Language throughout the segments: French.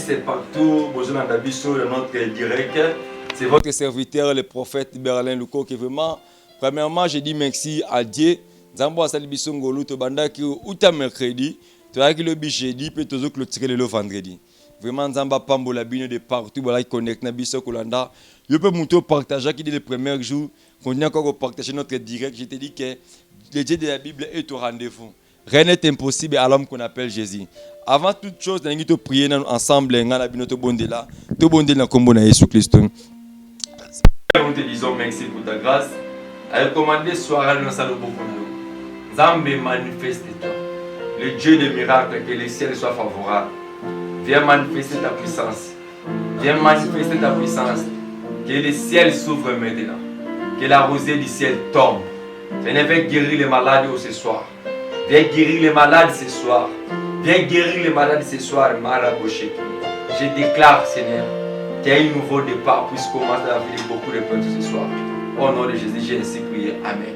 c'est partout. Bonjour Nandabiso, le notre direct. C'est votre serviteur, le prophète Berlin Luko, qui vraiment, premièrement, je dis merci à Dieu. Zambo asali biso ngolu to bandaki uta mercredi, to aki le jeudi puis tozo clôturer le vendredi. Vraiment Zamba pambola bino de partout voilà connecte na biso kolanda. Je peux monter partager qui dit le premier jour, qu'on a encore partager notre direct, je te dis que le Dieu de la Bible est au rendez-vous. Rien n'est impossible à l'homme qu'on appelle Jésus. Avant toute chose, nous allons prier ensemble, nous allons te bondela, te bondela comme Jésus Christ. Nous te disons merci pour ta grâce. Elle commandé soir dans sa lobo. Zambé manifeste-toi. Le Dieu des miracles, que les ciels soient favorables. Viens manifester ta puissance. Viens manifester ta puissance. Que les ciels s'ouvrent maintenant. Que la rosée du ciel tombe. Viens guérir les malades ce soir. Viens guérir les malades ce soir. Viens guérir les malades ce soir. Maraboché. Je déclare, Seigneur, qu'il y a un nouveau départ puisque commence dans la vie de beaucoup de peuples ce soir. Au nom de Jésus, j'ai ainsi prié. Amen.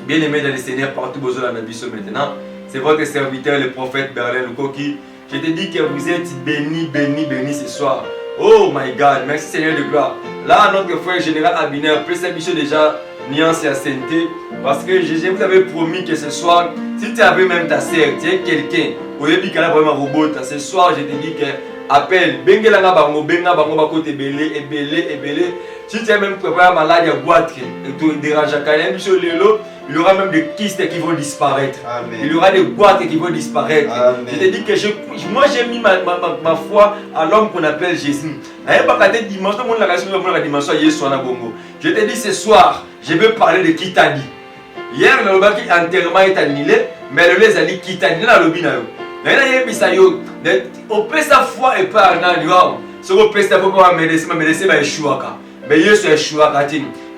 Bien-aimés dans le Seigneur, partout besoin de la maintenant. C'est votre serviteur, le prophète Berlin Lukoki. Je te dis que vous êtes bénis, bénis, bénis ce soir. Oh my God, merci Seigneur de gloire. Là, notre frère général Abiner, préception déjà nuance et santé. Parce que je vous avais promis que ce soir, si tu avais même ta sœur, tu es quelqu'un, au début qu'elle a vraiment robot, ce soir, je te dis que appelle, Bengela Bango, Benga Bango Bako te belé, et belé, et belé. Si tu as même préparé un malade à boîte, et tu déranges à Kanem, il y aura même des kystes qui vont disparaître. Amen. Il y aura des boîtes qui vont disparaître. Amen. Je te dis que moi j'ai mis ma foi à l'homme qu'on appelle Jésus. Je te dis ce soir, je vais parler de Kitani. Hier, le lobby enterrement est annulé, mais le les a dit Kitani dans le lobby. On peut sa foi et pas en ce qu'on peut sa foi, mais c'est pas échoué. Mais il y a échoué.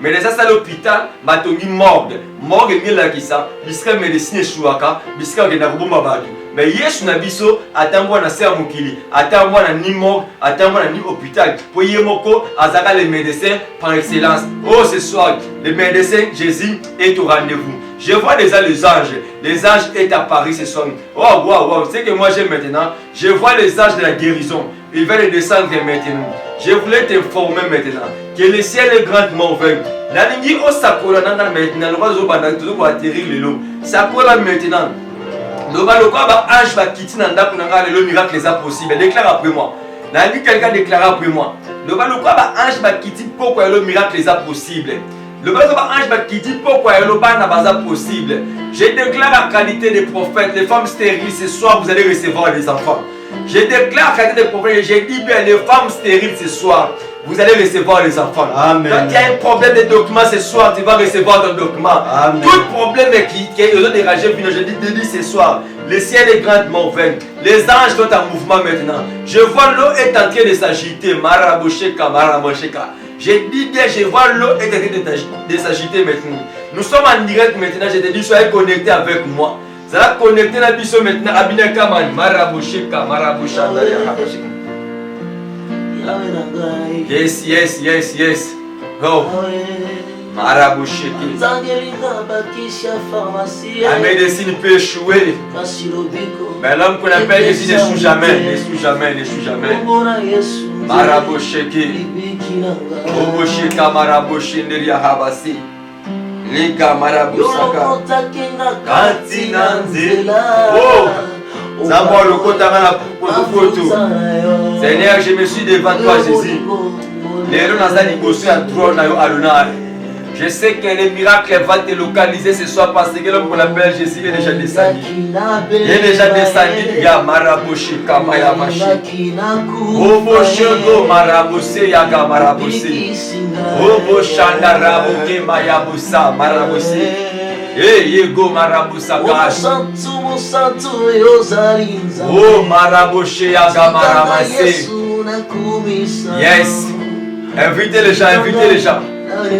Mais les à l'hôpital, batongi morgue. Morgue est là qui ça. Bisca médecine chouaka. Bisca qui n'a pas babadu. Mais Yesu nabiso attends-moi na ser mukili. Attends-moi na ni morgue. Attends-moi na ni hôpital. Pour yemoko azaka les médecins par excellence. Oh ce soir, les médecins Jésus est au rendez-vous. Je vois déjà les anges. Les anges est à Paris ce soir. Oh wow wow. C'est que moi j'ai maintenant. Je vois les anges de la guérison. Ils veulent descendre maintenant. Je voulais t'informer maintenant que le ciel est grandement ouvert. La ligne au Sakola maintenant, le roi Zobanda, tout va atterrir le lot. Sakola maintenant. Le roi ange va quitter Nanda pour le miracle les impossibles. Déclare après moi. La ligne quelqu'un déclare après moi. Le roi ange va quitter pourquoi le miracle les impossibles. Le roi ange va quitter pourquoi le ban n'a pas possible. Je déclare en qualité de prophète, les femmes stériles, ce soir vous allez recevoir des enfants. Je déclare qu'à des problèmes, j'ai dit bien les femmes stériles ce soir, vous allez recevoir les enfants. Amen. Quand il y a un problème de document ce soir, tu vas recevoir ton document. Amen. Tout problème qui est dérangé, je dis ce soir, le ciel est grandement ouvert. Les anges sont en mouvement maintenant. Je vois l'eau est en train de s'agiter. Marabosheka, Marabosheka. J'ai dit bien, je vois l'eau est en train de s'agiter maintenant. Nous sommes en direct maintenant, je te dis, soyez connectés avec moi. Ça va connecter la biso maintenant. Abine Kaman, Marabosheka, Maraboshanda. Yes, yes, yes, yes. Go. Marabosheki. La médecine peut échouer. Mais l'homme qu'on appelle Jésus n'échoue jamais. N'échoue jamais, n'échoue jamais. Marabosheki. Obosheka, Maraboshindria Habasi. Liga Marabusaka. Katina Nzela. Oh! D'abord le côté à la photo. Seigneur, je me suis devant toi, Jésus. Je sais que le miracle va te localiser ce soir parce que l'homme qu'on appelle Jésus est déjà descendu. Il est déjà descendu. Il y a Maraboshi Kamayamashi. Obo Shengo Marabose Yaga Marabose. Obo Shanda Raboke Mayabusa Marabose. Yego Marabusa Kash. Oh Maraboshe Yaga Maramase. Yes. Invitez les gens, invitez les gens.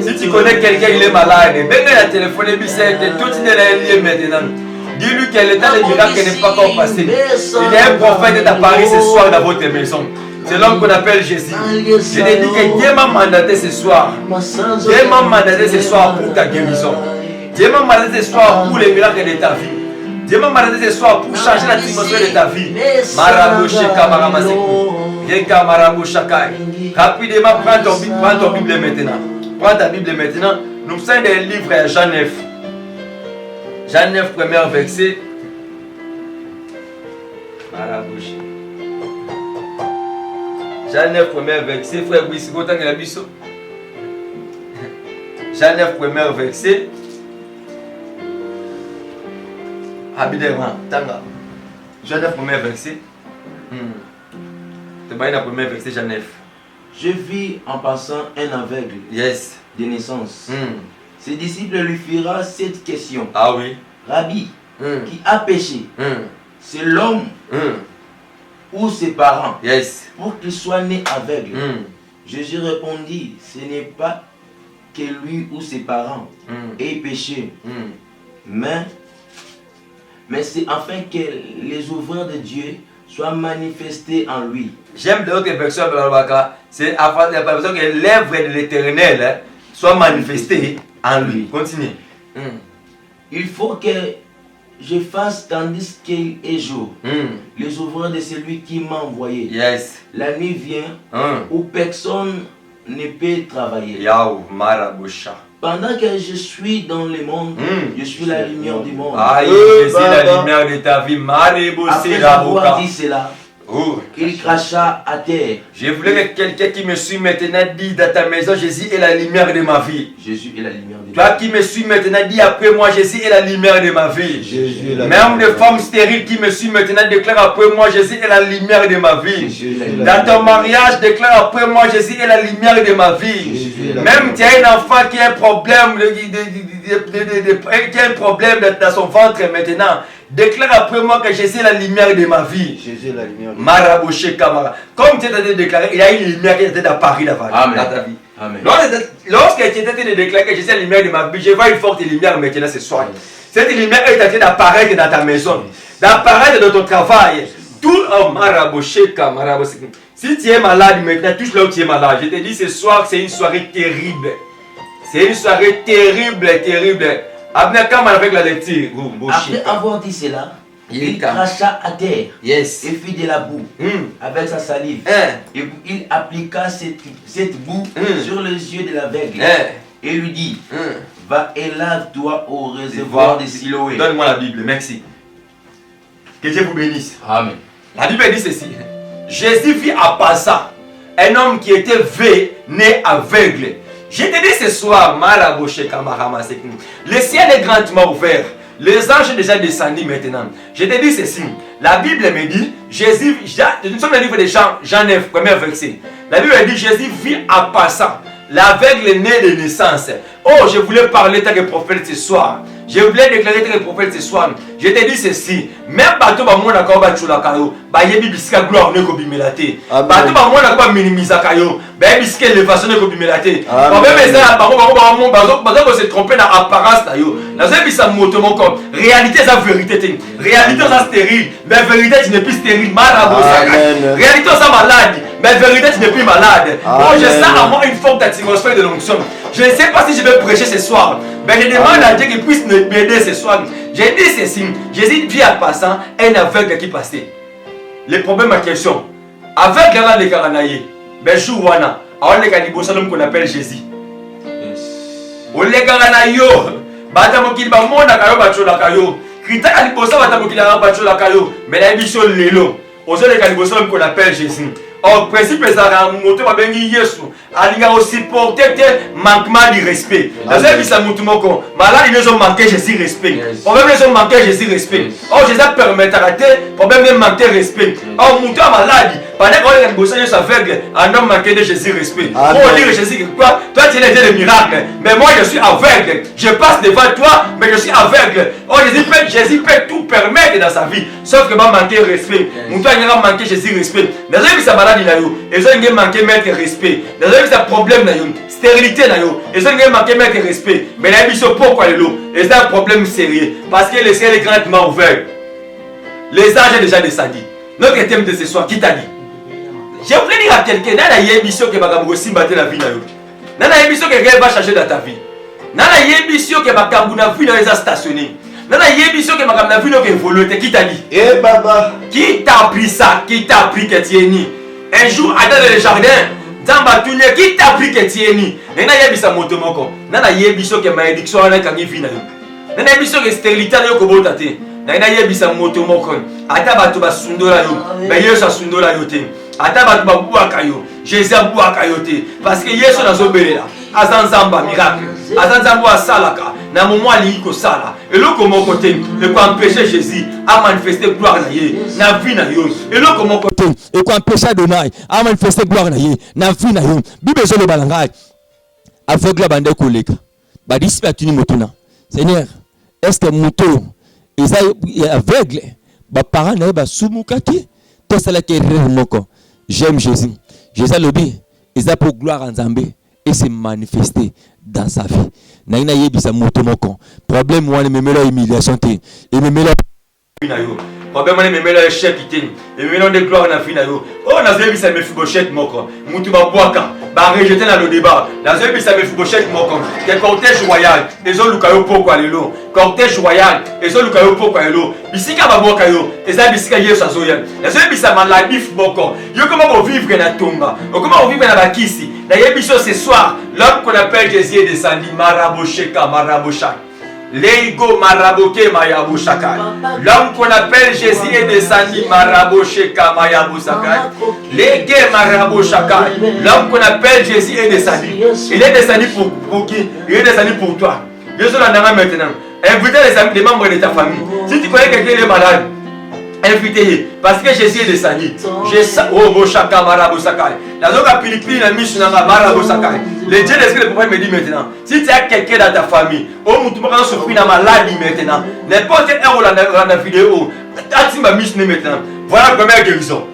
Si tu connais quelqu'un, il est malade, venez à téléphoner, tout est lié maintenant. Dis-lui que le temps des miracles n'est pas encore passé. Il y a un prophète à Paris ce soir dans votre maison. C'est l'homme qu'on appelle Jésus. Je te dis que Dieu m'a mandaté ce soir. Dieu m'a mandaté ce soir pour ta guérison. Dieu m'a mandaté ce soir pour les miracles de ta vie. Dieu m'a mandaté ce soir pour changer l'atmosphère de ta vie. Marabosheka Maramaseku. Yeka Maraboshaka. Rapidement, prends ton Bible maintenant. Prends ta Bible maintenant. Nous sommes dans le livre de Jean 9. Jean 9, premier verset. Marabosheka. Jean 9, premier verset. Frère Bissiko, tant que la biso. Jean 9, premier verset. Habidement, tanga. Jean 9, premier verset. Tu vas le premier verset, Jean 9. Je vis en passant un aveugle Yes. de naissance. Ses disciples lui firent cette question. Ah oui. Rabbi, qui a péché, c'est l'homme ou ses parents, Yes. pour qu'il soit né aveugle? Jésus répondit, ce n'est pas que lui ou ses parents aient péché, mais c'est afin que les œuvres de Dieu soient manifestées en lui. J'aime l'autre version de la c'est afin que l'œuvre de l'Éternel soit manifestée en lui. Continue. Il faut que je fasse tandis qu'il est jour les œuvres de celui qui m'a envoyé. Yes. La nuit vient où personne ne peut travailler. Yao Marabusha. Pendant que je suis dans le monde, je suis la lumière du monde. Aïe, je suis la lumière de ta vie. Après avoir dit cela, il cracha à terre. Je voulais que quelqu'un qui me suit maintenant dise dans ta maison, Jésus est la lumière de ma vie. Jésus est la lumière de ma vie. Toi qui me suis maintenant, dis après moi, Jésus est la lumière de ma vie. Jésus est la Même les femmes stériles qui me suivent maintenant, déclare après moi, Jésus est la lumière de ma vie. Dans ton mariage, déclare après moi, Jésus est la lumière de ma vie. Même tu as un enfant qui a un problème, qui a un problème dans son ventre maintenant, déclare après moi que Jésus est la lumière de ma vie. Jésus est la lumière de ma vie. Maraboché Kamara. Comme tu as déclaré, il y a une lumière qui était dans Paris dans ta vie. Amen. Lorsque tu étais en train de déclarer que Jésus est la lumière de ma vie, je vois une forte lumière maintenant ce soir. Cette lumière est en train d'apparaître dans ta maison, d'apparaître dans ton travail. Tout en Maraboché Kamara. Si tu es malade maintenant, touche là où tu es malade. Je te dis ce soir, c'est une soirée terrible. C'est une soirée terrible, terrible. Abnakam avec la lecture. Après avoir dit cela, il cracha à terre et fit de la boue avec sa salive. Et il appliqua cette boue sur les yeux de l'aveugle et lui dit, va et lave-toi au réservoir de Siloé. Donne-moi la Bible, merci. Que Dieu vous bénisse. Amen. La Bible dit ceci. Jésus vit en passant un homme qui était né aveugle. Je te dis ce soir, le ciel est grandement ouvert. Les anges sont déjà descendus maintenant. Je te dis ceci. La Bible me dit, Jésus, nous sommes dans le livre de Jean 9, premier verset. La Bible dit, Jésus vit en passant. L'aveugle né de naissance. Oh, je voulais parler tant que prophète ce soir. Je voulais déclarer tant que prophète ce soir. Je te dis ceci. Même bateau ba mona ka ba chula kayo, ba yebi bisika gloire ne ko bimelate. Bateau ba mona ka ba minimiser kayo, ba bisika élévation ne ko bimelate. Ba même ça ba ko se tromper dans apparence na yo. Na ça bisa moto mon corps. Réalité ça vérité te. Réalité ça stérile, mais vérité tu n'es plus stérile. Marabo ça. Réalité ça malade, mais vérité tu n'es plus malade. Oh, je sens à moi une forme d'atmosphère de l'onction. Je ne sais pas si je vais prêcher ce soir, mais je demande à Dieu qu'il puisse m'aider ce soir. J'ai dit ceci, Jésus vit en passant un aveugle qui passait. Le problème en question, aveugle avant de Karanaye, ben Jouwana, on les canibosalom qu'on appelle Jésus. On les Karanayo, Batamokil Bamona Kayo Bachola Kayo, Krita Kanibosa Batamokil Bachola Kayo, mais la mission Lélo, on les canibosalom qu'on appelle Jésus. Or, principe est à moto va bengi Yesu. Alinga aussi porter manquement de respect. Dans un vie ça moutumoko. Malade ils ont manqué Jésus respect. Problème ils ont manqué Jésus respect. Or Jésus permettra de problème de manquer respect. Or mouton malade. Pendant qu'on est bossé sur aveugle, un homme manqué de Jésus respect. Pour dire Jésus quoi? Toi tu es le miracle, mais moi je suis aveugle. Je passe devant toi, mais je suis aveugle. Or Jésus peut tout permettre dans sa vie, sauf que va manquer respect. Mouton il va manquer Jésus respect. Dans un vie ça malade il a eu. Ils ont manqué mettre respect. Dans un vie ça problème na yo, stérilité na yo. Ils ont manqué mettre respect. Mais la vie pourquoi le lot? Et c'est un problème sérieux parce que le ciel est grandement ouvert. Les anges sont déjà descendus. Notre thème de ce soir, qui t'a dit? Je voulais dire à quelqu'un, il y a une émission qui va battre la vie. Il y a une émission qui va changer dans ta vie. Il y a une émission qui va stationner. Nana yebiso que ma vu que évolué. Qui t'a dit? Eh baba. Qui t'a appris ça? Qui t'a appris que tu es ni? Un jour, à dans le jardin, Zamba Tounia, qui t'a appris que tu es ni? Nana yebisa moto moko. Nana yebiso que malédiction a kangi vina. Nana yebiso que stérilité na yoko botate. Nana yebisa moto moko. Ata batu basundola yo. Ba yeso sundola yo te. Ata batu babuaka yo. Jésus abuaka yo te. Parce que yeso nazobelela. Azanzamba miracle. Azanzamba salaka. Na moment ali ko sala. Et le comment côté, et quoi empêcher Jésus à manifester gloire na ye. Na vie na yo. Et le comment côté, et quoi empêcher Adonai à manifester gloire na ye. Na vie na yo. Bible zo le balanga. Aveugle la bande koleka. Ba disi ba tuni motuna. Seigneur, est-ce que moto est aveugle? Ba parents na ba sumukaki. To sala ke moko. J'aime Jésus. Jésus le dit, ils pour gloire en Zambé et se manifester dans sa vie. Naina yebisa moto moko. Problème wana memelo humiliation te. Et memelo problème wana memelo échec te. Et memelo de gloire na fina yo. Oh na yebisa Mephibosheth moko. Mutu ba boaka. Ba rejeter dans le débat. Na yebisa Mephibosheth moko. Que cortège royal. Les autres lukayo poko alelo. Cortège royal. Les autres lukayo poko alelo. Bisika ba boaka yo. Eza bisika yeso azoya. Na yebisa maladie moko. Yo comment vivre na tonga. Comment vivre na bakisi. Na yebiso ce soir, l'homme qu'on appelle Jésus est descendu, Marabosheka, Maraboshak. Leigo Maraboke, Mayaboshaka. L'homme qu'on appelle Jésus est descendu, Marabosheka, Mayaboshaka. Legue Maraboshaka. L'homme qu'on appelle Jésus est descendu. Il est descendu pour qui? Il est descendu pour toi. Je suis là maintenant. Invitez les membres de ta famille. Si tu connais quelqu'un qui est malade, invitez-le. Parce que Jésus est descendu. Oh, Boshaka, Marabosaka. La zone à Philippines, la mission à Marabosaka. Le Dieu d'esprit, le prophète me dit maintenant, si tu as quelqu'un dans ta famille, oh, tu peux souffrir dans maladie maintenant, n'importe quel héros dans la vidéo, tu m'as mis maintenant. Voilà la première guérison.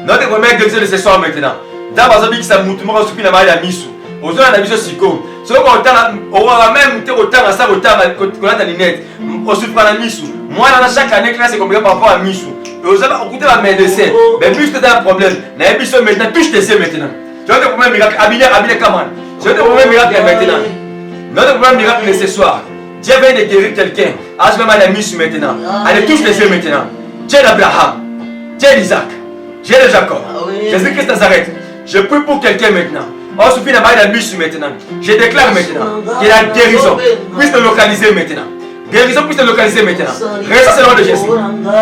Notre première guérison de ce soir maintenant. Dans ma zone, qui s'est moutu, moi, souffrir dans ma maladie. Aux autres, on a vu ce psycho. Ce qu'on aura même autant à ça, autant qu'on a ta lunette. On souffre dans la mission. Moi, chaque année, c'est comme par rapport à Missou. Et vous avez écouté ma médecin. Mais plus tu as un problème, la mission maintenant, touche tes yeux maintenant. Tu as des problèmes miracles. Habillé Kaman. Tu as des problèmes miracles maintenant. Notre problème miracle de ce soir. Dieu vient de guérir quelqu'un. As même à la mission maintenant. Allez, touche les yeux maintenant. Dieu d'Abraham. Dieu d'Isaac. Dieu de Jacob. Jésus-Christ Nazareth. Je prie pour quelqu'un maintenant. On suffit d'avoir la mission maintenant. Je déclare maintenant que la guérison puisse te localiser maintenant. Guérison puisse te localiser maintenant. Reste c'est le nom de Jésus.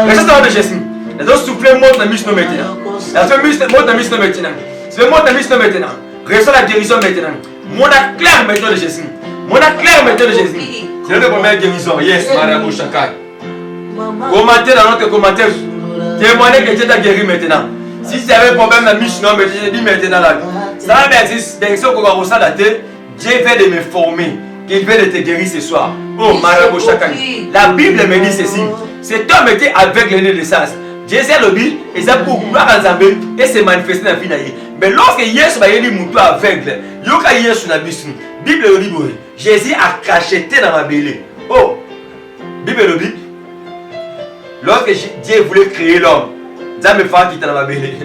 Reste c'est le nom de Jésus. Les autres soufflent montent la mission maintenant. La seule mission monte la mission maintenant. C'est le monte la mission maintenant. Reste la guérison maintenant. Mon acclare maintenant de Jésus. Mon acclare maintenant de Jésus. C'est notre première guérison. Yes, Madame Chakai. Commentez dans notre commentaire. Témoignez que Dieu t'a guéri maintenant. Si tu avais un problème dans la mission, mais je dis maintenant là. Ça va existe. Direction qu'on va ressentir. Dieu vient de me former. Il vient de te guérir ce soir. Oh, Marabout Chakani. La Bible me dit ceci. Cet homme était avec l'aîné de sens. Jésus a le but, et ça pour pouvoir en Zambé et se manifester dans la vie. Mais lorsque Yesu va y aller mouton aveugle, Yoka Yesu n'a pas vu. Bible le dit, Jésus a cracheté dans ma belée. Oh, Bible le dit. Lorsque Dieu voulait créer l'homme, Dieu me fait quitter dans ma belée.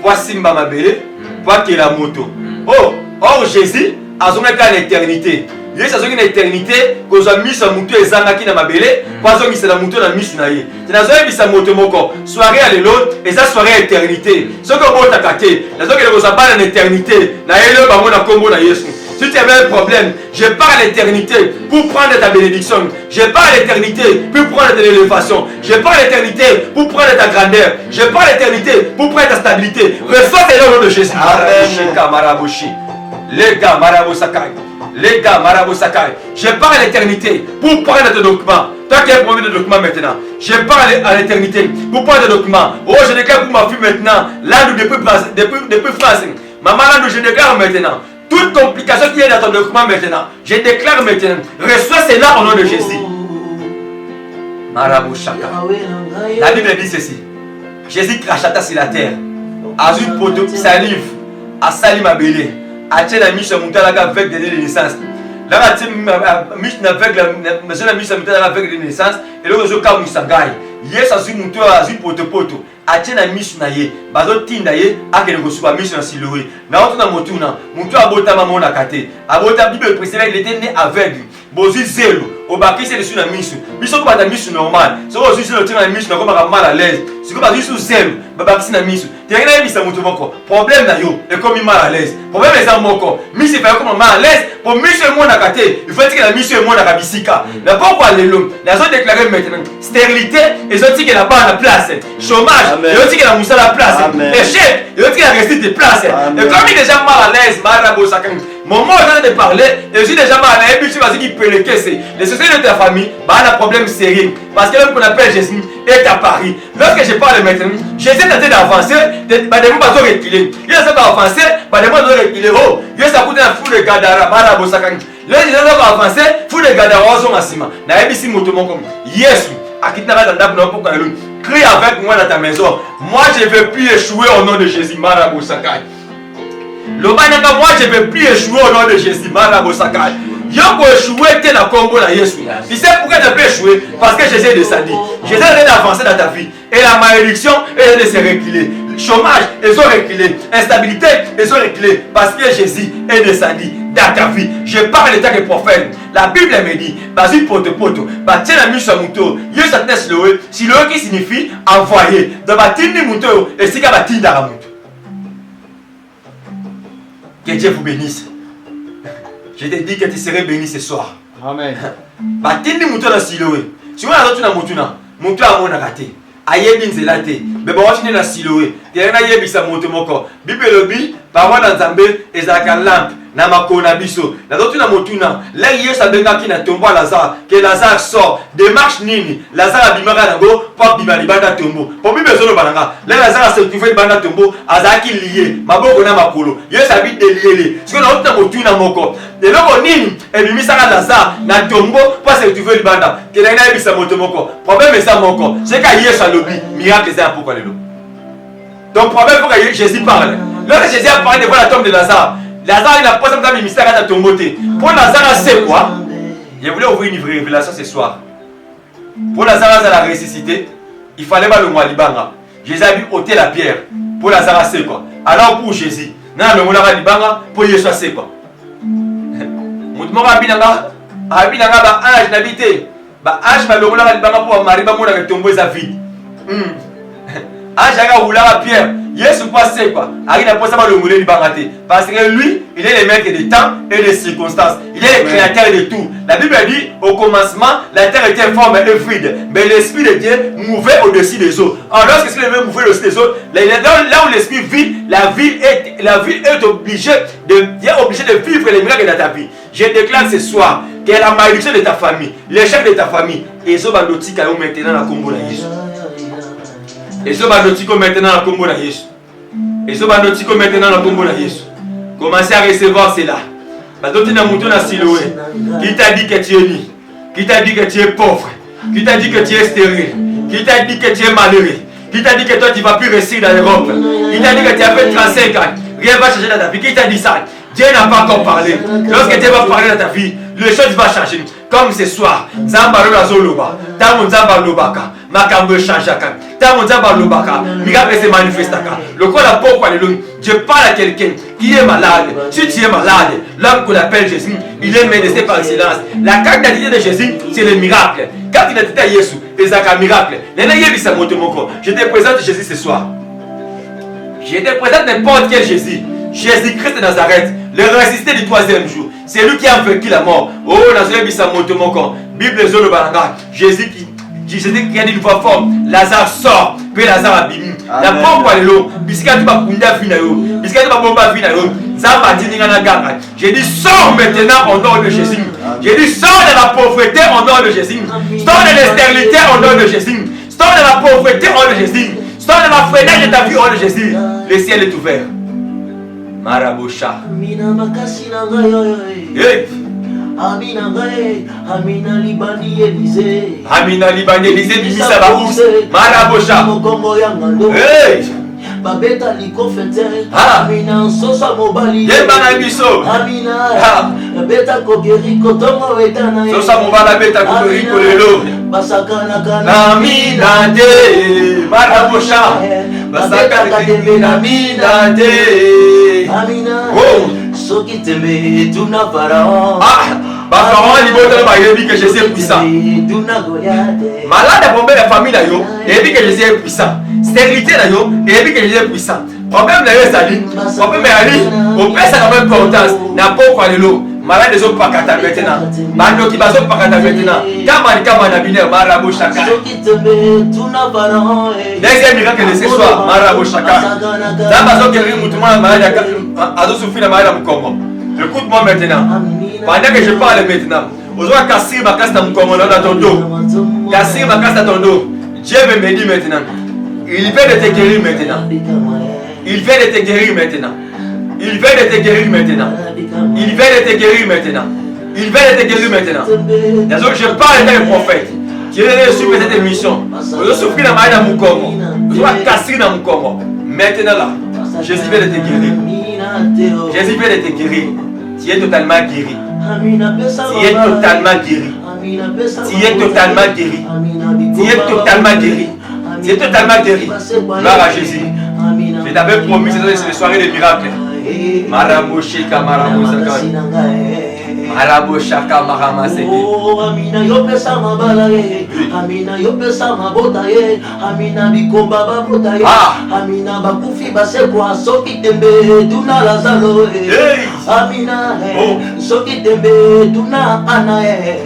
Pour Simba ma belée, pour qu'il la moto. Oh, or Jésus a son état d'éternité. Il y a une éternité que vous avez mis sur mouton et zangaki dans ma belée, pas que c'est la mouton dans mission naïe. Tu n'as mis sa moto moko. Soirée à l'autre et ça soirée éternité. Ce que vous avez attaqué, les autres qui vous ont pas en éternité. Naïe le bamon na Congo na Yesu. Si tu avais un problème, je pars à l'éternité pour prendre ta bénédiction. Je pars à l'éternité pour prendre ta élévation. Je pars à l'éternité pour prendre ta grandeur. Je pars à l'éternité pour prendre ta stabilité. Reçois le nom de Jésus. Les gars, Marabo Sakai. Les gars, Marabo Sakai. Je pars à l'éternité pour prendre tes documents. Toi qui as promis des documents maintenant. Je pars à l'éternité pour prendre des documents. Oh, je déclare pour ma fille maintenant. Là, nous depuis France. Maman, là, nous je déclare maintenant. Toute complication qui est dans ton document maintenant, je déclare maintenant, reçois cela au nom de Jésus. Marabout Chaka. La Bible dit ceci. Jésus crachata sur la terre. Azul poto salive. A sali ma belé. A tient la mise sur mon talaga avec des naissances. Là, la mise avec la mise sur mon talaga avec des naissances. Et le réseau comme ça gagne. Yes, azul mon tour azul poto poto. Atiens la mission naie, bazo tindaye, a que le reçoit mission en siloué. Na autre na motuna, mutu abota maman na kate. Abota Bible précédent, il était né aveugle. Bozu zélo, au baki c'est dessus la mise. Biso pas ta mise normal. So aussi sur le terrain la mise na comme mal à l'aise. Si vous pas juste zéro, ba baki na mise. Tu as rien mis ça moto moko. Problème na yo, et comme mal à l'aise. Problème les gens moko. Mise c'est pas comme mal à l'aise. Pour mise moi na katé, il faut dire que la mise moi na kabisika. Na pourquoi les l'homme. Na zo déclarer maintenant stérilité et zo dire que la bas la place. Chômage, et zo dire que la moussa la place. Échec, et zo dire que la restite de place. Et comme il est déjà mal à l'aise, marabo sakan. Moment où de parler, et je suis déjà mal à l'aise, puis tu vas dire qu'il peut le caisser. Les sociétés de ta famille, bah on a un problème sérieux. Parce que l'homme qu'on appelle Jésus est à Paris. Lorsque je parle maintenant, Jésus est en train d'avancer, bah des mots pas reculer. Il est en train d'avancer, bah des mots reculer. Oh, il ça coûte un fou de Gadara, marabo sakan. Là, il est en train d'avancer, fou de Gadara, on a ciment. N'a pas ici motomon comme Yesu. À qui t'as dans la pour crie avec moi dans ta maison. Moi, je ne veux plus échouer au nom de Jésus, marabo sakan. Le bananga, moi je ne vais plus échouer au nom de Jésus. Marabo Sakai. Yoko échouer, t'es dans le Congo là, Yesu. Tu sais pourquoi tu ne peux échouer? Parce que Jésus est descendu. Jésus est d'avancer dans ta vie. Et la malédiction est de se reculer. Le chômage, ils ont reculé. Instabilité, ils ont reculé. Parce que Jésus est descendu dans ta vie. Je parle de tant que prophète. La Bible me dit, vas-y poto poto, bah tiens la mise sur mouto. Yo ça te siloé. Siloé qui signifie envoyer. Donc bah tindi mouto et si ka bah tinda la mouto. Que Dieu vous bénisse. Je te dis que tu serais béni ce soir. Amen. Batindi muto na siloé. Si on a d'autres na mutuna, muto a mon raté. Ayebi nzelate. Beba wachine na siloé. Tena yebi sa moto moko. Bible lobi, parole na Nzambe ezaka lampe na makona biso. Na d'autres na mutuna. Là Yesu abenga ki na tombo Lazare, que Lazare sort. Démarche nini? Lazare abimaka nango pour bimali banda tombo. Pour Bible zolo bananga. Là Lazare se trouve banda tombo, azaki lié. Maboko na makolo. Yesu habite lié. Ce que na autre na mutuna moko. De loko nini? Et bimisaka Lazare na tombo pour se trouver banda. Que na yebi sa moto moko. Problème est ça moko. C'est que Yesu alobi miracle c'est pourquoi le. Donc problème faut que Jésus parle. Lorsque Jésus a parlé devant la tombe de Lazare, Lazare il a posé dans le mystère à tomber. Pour Lazare c'est quoi? Je voulais ouvrir une révélation ce soir. Pour Lazare à la ressuscité, il fallait pas le mois libanga. Jésus a dû ôter la pierre. Pour Lazare c'est quoi? Alors pour Jésus, non le mois libanga pour Jésus c'est quoi? Moutmo abinanga ba ange n'habité. Ba ange ba le mois libanga pour mari ba mona tomber sa vie. Ange a roulé la pierre. Yesu passé quoi? Il n'a pas ça le mouler libéré. Parce que lui, il est le maître des temps et des circonstances. Il est le créateur de tout. La Bible dit au commencement, la terre était forme et vide. Mais l'Esprit de Dieu mouvait au-dessus des eaux. Alors lorsque l'Esprit veut mouver au-dessus des eaux, là où l'Esprit vit, la vie est obligée de vivre les miracles de ta vie. Je déclare ce soir que la malédiction de ta famille, l'échec de ta famille, et ce bandoti qui est maintenant dans la Combo de Jésus. Et ce bandotiko maintenant dans le combo de Jésus. Et ce bandotiko maintenant dans le combo de Jésus. Commencez à recevoir cela. Bandoti na mouton na siloé. Qui t'a dit que tu es ni? Qui t'a dit que tu es pauvre? Qui t'a dit que tu es stérile? Qui t'a dit que tu es malheureux? Qui t'a dit que toi tu ne vas plus rester dans l'Europe? Qui t'a dit que tu as fait 35 ans? Rien ne va changer dans ta vie. Qui t'a dit ça? Dieu n'a pas encore parlé. Lorsque Dieu va parler dans ta vie, les choses vont changer. Comme ce soir, Zambalo la Zoloba, Tamon Zamba Lobaka, Makambo changeaka, Tamon Zamba Lobaka, miracle se manifestaka. Le quoi la pauvre, je parle à quelqu'un qui est malade. Si tu es malade, l'homme qu'on appelle Jésus, il est médecin par excellence. La carte d'identité de Jésus, c'est le miracle. Carte d'identité à Jésus, c'est un miracle. Je te présente Jésus ce soir. Je te présente n'importe quel Jésus. Jésus-Christ de Nazareth, le ressuscité du troisième jour. C'est lui qui a vaincu la mort. Oh, Nazareth, Bible Zolo Baranga. Jésus qui a dit une voix forte, Lazare sort, puis Lazare abîme. La pompe est l'eau, puisqu'il y a du bakunda finayo, puisqu'il y a du bakunda finayo, Zamba dit n'ingana ganga. J'ai dit sors maintenant au nom de Jésus. J'ai dit sors de la pauvreté au nom de Jésus. Sors de l'extériorité au nom de Jésus. Sors de la pauvreté au nom de Jésus. Sors de la freinage de ta vie au nom de Jésus. Le ciel est ouvert. Marabosha. Amina Libani Élysée. Amina Libani Élysée, Bimisa Baous. Marabosha. Hey! Babeta liko fete. Amina sosa mobali. Yebana biso. Amina. Beta kogeri kotongo wetana. Sosa mobala beta kogeri kolelo. Basakana kana. Amina de. Marabosha. Basakana de. Amina de. Amina. Oh. Soki tembe tuna Pharaon. Pharaon que Jésus est puissant. Malade à bomber la famille, et dit que Jésus est puissant. Stérilité, et dit que Jésus est puissant. Problème est Ali. Problème est Ali. On pèse à la même importance. N'a pas quoi de l'eau. Malade des autres pas qu'à maintenant. Bando qui va pas qu'à maintenant. Kamani binaire, Marabo Chaka. Deuxième miracle de ce soir, Marabo Chaka. D'Amazon qui rit moutement malade à souffrir la malade à Mukongo. Écoute-moi maintenant. Pendant que je parle maintenant, aux autres casser ma casse dans Mukongo dans ton dos. Casser ma casse dans ton dos. Dieu veut me dire maintenant. Il veut de te guérir maintenant. Il veut de te guérir maintenant. Il veut de te guérir maintenant. Il veut de te guérir maintenant. Il veut de te guérir maintenant. Désolé, je parle avec le prophète. Qui est reçu pour cette émission. Vous avez souffert dans ma vie dans mon corps. Vous avez cassé dans mon corps. Maintenant là, Jésus veut de te guérir. Jésus veut de te guérir. Tu es totalement guéri. Tu es totalement guéri. Tu es totalement guéri. Tu es totalement guéri. Tu es totalement guéri. Gloire à Jésus. Je t'avais promis que c'est une soirée de miracles. Marabo Sheka Marabo Saka. Marabo Shaka Marama Seke. Oh, Amina yopesa mabala ye. Amina yopesa mabota ye. Amina bikomba babota ye. Amina bakufi basekwa soki tembe tuna Lazaro ye. Amina soki tembe tuna ana ye.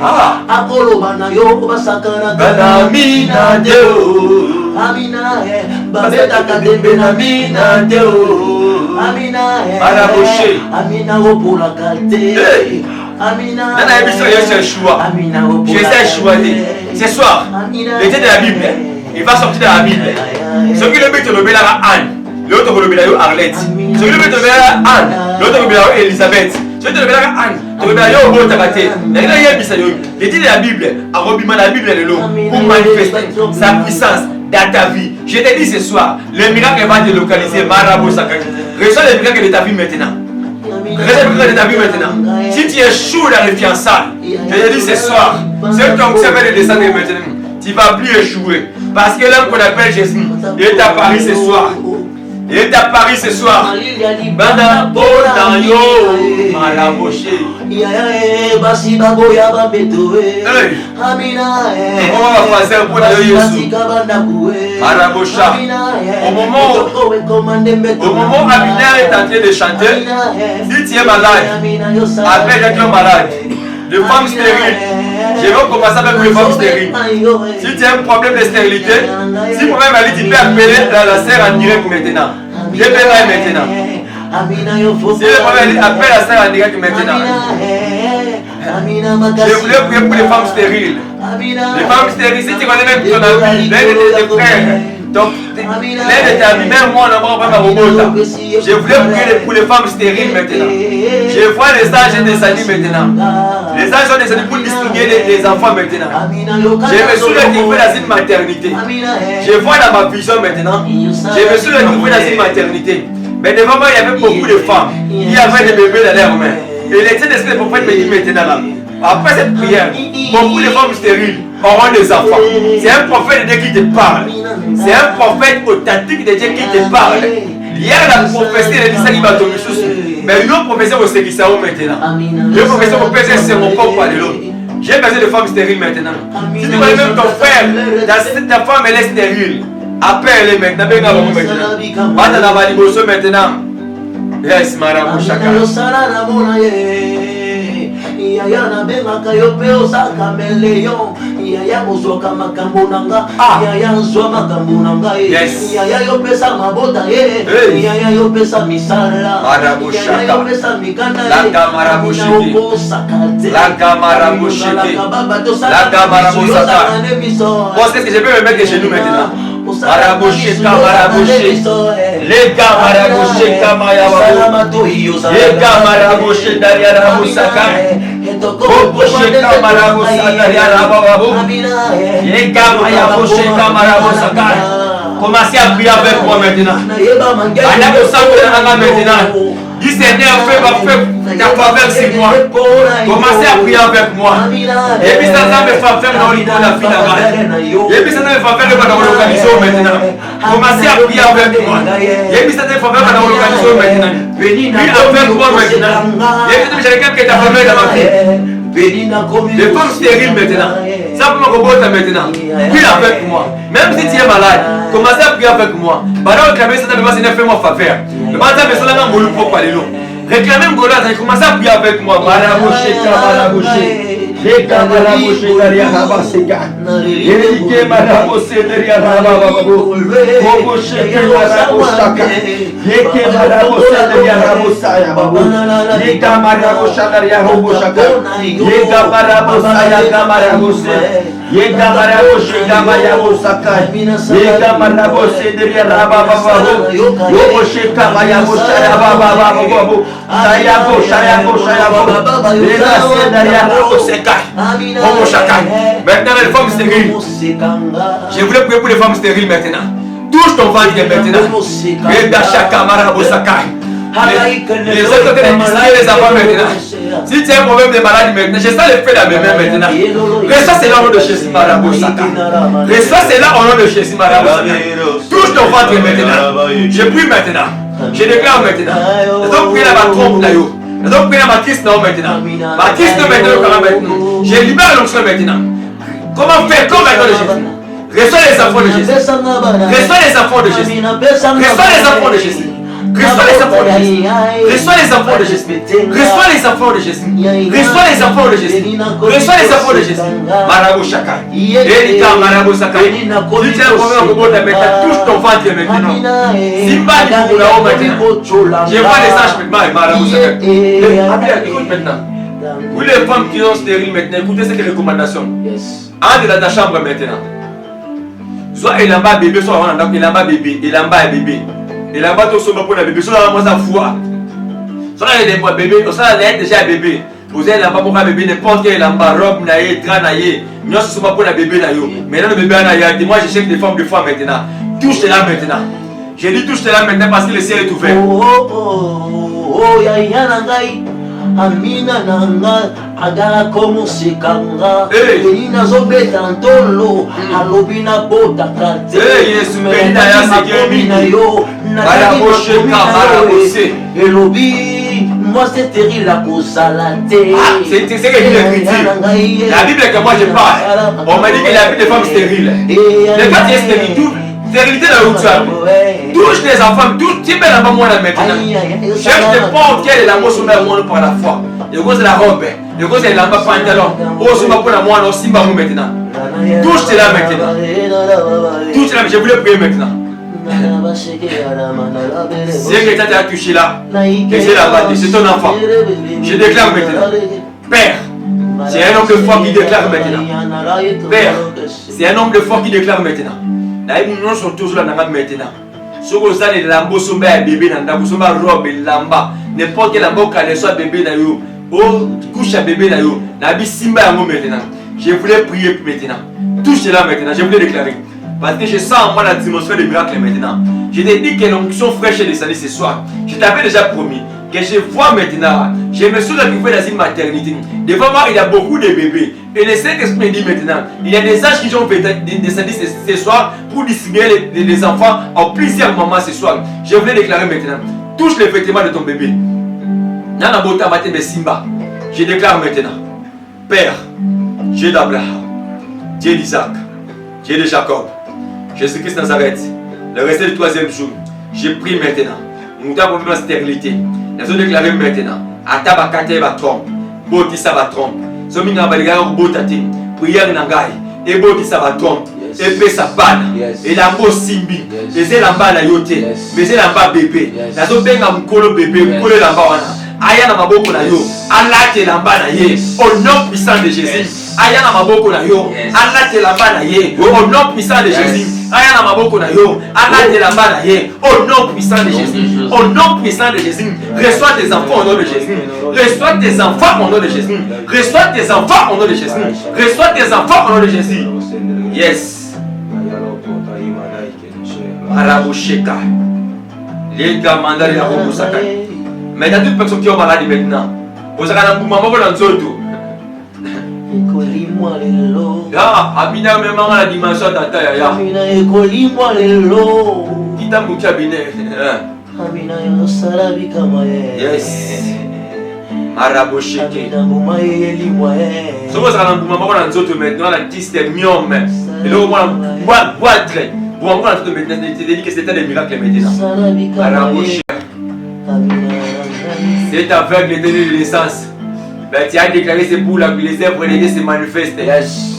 Akolo bana yo basakana kana Amina deo. Amina babeta katembe na Amina deo. Amina Amina opola kate. Amina Nana émission Jésus choix. Jésus choisi. Ce soir, le texte de la Bible, il va sortir de la Bible. Ce qui le met le béla Anne, l'autre le béla Arlette. Ce qui le met le béla Anne, l'autre le béla Elisabeth. Ce qui le béla Anne, le béla Yo Botabate. Le texte de la Bible, a rebimé la Bible de l'eau pour manifester sa puissance dans ta vie. Je te dis ce soir, le miracle va te localiser. Marabo Saka. Reçois le miracle de ta vie maintenant. Reçois le miracle de ta vie maintenant. Si tu échoues dans les fiançailles, je te dis ce soir, ceux qui ont observé les descendre maintenant, tu ne vas plus échouer. Parce que l'homme qu'on appelle Jésus, il est à Paris ce soir. Il est à Paris ce soir. Banda Bona Yo Malaboché. Basi baboya bametoe. Amina on va faire un peu de Jésus. Marabosha. Au moment où Amina est en train de chanter, si tu es malade, appelle quelqu'un malade. Les femmes stériles. Je vais commencer avec les femmes stériles. Si tu as un problème de stérilité, si vous même tu peux appeler la sœur en direct maintenant. Je vais maintenant. Si le problème appelle la sœur en direct maintenant. Je voulais prier pour les femmes stériles. Les femmes stériles, si tu connais même ton ami, l'un de tes frères, donc l'un de tes amis, même moi, on n'a pas de robot. Je voulais prier pour les femmes stériles maintenant. Je vois les anges descendus maintenant. Les anges sont descendus pour distribuer les enfants maintenant. Je me suis retrouvé dans une maternité. Je vois dans ma vision maintenant. Je me suis retrouvé dans une maternité. Mais devant moi, il y avait beaucoup de femmes. Il y avait des bébés dans leurs mains. Et les tiens d'esprit, le prophète me dit maintenant là. Après cette prière, beaucoup de femmes stériles auront des enfants. C'est un prophète de Dieu qui te parle. C'est un prophète authentique de Dieu qui te parle. Hier, la prophétie, elle dit ça qui va tomber sur nous. Mais nous, prophétie, on sait qui ça maintenant. Le prophétie, on peut dire c'est mon propre de l'autre. J'ai besoin de femmes stériles maintenant. Si tu vois même ton frère, ta femme, elle est stérile. Appelle-les maintenant. Maintenant. Yes, Marabo Shaka. Yaya na benga kayo peo sa kameleon. Yaya mozoka makambo nanga. Yaya nzwa makambo nanga. Yaya yo pesa mabota ye. Yaya yo pesa misala. Marabo Shaka. Yaya yo pesa mikanda. Langa Marabo Shiki. Langa Marabo Shiki. Langa Marabo Shaka. Bon, c'est ce que je peux me mettre chez nous maintenant. Marabo Shika, Marabo Shika. Les gars Marabo Shika, Marabo Shika. Les gars Marabo Shika, Marabo Shika. Commencez à prier avec moi maintenant. Dis Seigneur, fais ta faveur sur moi. Commencez à prier avec moi. Et puis ça me fait faire dans la vie là-bas. Et puis ça me fait faire dans l'organisation maintenant. Commencez à prier avec moi. Et puis ça me fait faire dans l'organisation maintenant. Puis avec moi maintenant. Et puis j'ai quelqu'un qui est ta famille dans ma vie. Les femmes stériles maintenant. Simplement que maintenant. Prie avec moi. Même si tu es malade, commencez à prier avec moi. Réclamez ça, fais-moi faveur. Réclamez mon gola, commencez à prier avec moi. Maintenant les femmes stériles. Je voulais prier pour les femmes stériles maintenant. Touche ton ventre maintenant. Les autres les enfants maintenant. Si tu as un problème de maladie maintenant, je sens l'effet dans mes mains maintenant. Reçois cela au nom de Jésus Marabosaka. Reçois cela au nom de Jésus Marabosaka. Touche ton ventre maintenant. Je prie maintenant. Je déclare maintenant. Les hommes prient là-bas, trompe là. Les hommes prient là-bas, Christ maintenant. Ma Christ maintenant. Je libère l'onction maintenant. Comment faire comme maintenant de Jésus? Reçois les enfants de Jésus. Reçois les enfants de Jésus. Reçois les enfants de Jésus. Reçois les enfants de Jésus. Reçois les enfants de Jésus. Reçois les enfants de Jésus. Reçois les enfants de Jésus. Reçois les enfants de Jésus. Marabo Shaka. Erika Marabo Shaka. Si tu as un problème maintenant, touche ton ventre maintenant. Simba du Koulao maintenant. Je vois les anges maintenant. Marabo Shaka. Écoute maintenant. Pour les femmes qui sont stériles maintenant, écoutez cette recommandation. Entre dans ta chambre maintenant. Soit il en bas bébé, soit il en bas bébé. Il en bas bébé. Il en bas tout son pour le bébé. Soit il en bas foi. Soit il est bébé. Soit il est déjà bébé. Vous êtes là-bas pour un bébé, n'importe quel en bas, robe, naïe, drap, naïe. Nous sommes pour le bébé naïe. Maintenant le bébé naïe. Moi je cherche des femmes de foi maintenant. Touche-la maintenant. J'ai dit touche-la maintenant parce que le ciel est ouvert. Amina nanga agara komo sekanga ina zobeta ntolo alobina bota kate Yesu benda ya segemi yo ala bosheka ala bose elobi moi c'est terrible la causalate c'est que dit la Bible que moi je parle on m'a dit qu'il y a des femmes stériles les femmes stériles stérilité là où tu as touche les enfants, touche tu mets là-bas moi là maintenant. Cherche des portes qui est la motion là moi par la foi. Le gros c'est la robe, le gros c'est la bas pantalon. Oh c'est pas pour la moi non simba moi maintenant. Touche là maintenant. Touche là, je voulais prier maintenant. C'est que tu as touché là, que c'est la bas, c'est ton enfant. Je déclare maintenant. Père, c'est un homme de foi qui déclare maintenant. Père, c'est un homme de foi qui déclare maintenant. Nous sommes tous là maintenant. Si vous avez des lambeaux, vous avez des bébés, vous avez des robes, des lambas, n'importe quel lambeau qui soit bébé, couche à bébé, maintenant. Je voulais prier maintenant. Touchez-la maintenant, je voulais déclarer. Parce que je sens en moi la dimension des miracles maintenant. Je t'ai dit que l'onction fraîche est descendue ce soir. Je t'avais déjà promis que je vois maintenant. Je me suis retrouvé dans une maternité. Devant moi, il y a beaucoup de bébés. Et le Saint-Esprit dit maintenant, il y a des anges qui ont descendu ce soir pour distribuer les enfants en plusieurs moments ce soir. Je voulais déclarer maintenant. Touche les vêtements de ton bébé. Nana Bota Maté de Simba. Je déclare maintenant. Père, Dieu d'Abraham, Dieu d'Isaac, Dieu de Jacob, Jésus-Christ Nazareth, le resté du troisième jour, je prie maintenant. Nous avons vu la stérilité. Nous avons déclaré maintenant. Atabakate va trompe, Botissa va trompe. Zominga Baligara Botati, prière Nangai, et Botissa va trompe, et paix sa banne, et la mot Simbi, et la bas la yote, mais c'est la bas bébé. La zone benga mukolo bébé, mukolo la bas. Ayana maboko na yo, Allah te lamba na ye, au nom puissant de Jésus. Ayana maboko na yo, Allah te lamba na ye, au nom puissant de Jésus. Ayana maboko na yo, Allah te lamba na ye, au nom puissant de Jésus. Au nom puissant de Jésus, reçois tes enfants au nom de Jésus. Reçois tes enfants au nom de Jésus. Reçois tes enfants au nom de Jésus. Reçois tes enfants au nom de Jésus. Yes. Marabusheka. Les gamanda ya Robusaka. Mais il y a d'autres personnes qui ont maladie maintenant. Vous avez un mouvement dans le zoto. Ah, Amina, même dans la dimension de ta taille. Qui t'a mouché à biner? Yes. Marabosheke. Si vous avez un moment maintenant, la tiste est miome. Et là, c'est que c'était des miracles maintenant. C'est aveugle était de naissance. Ben, tu as déclaré c'est pour les œuvres de Dieu se manifestent.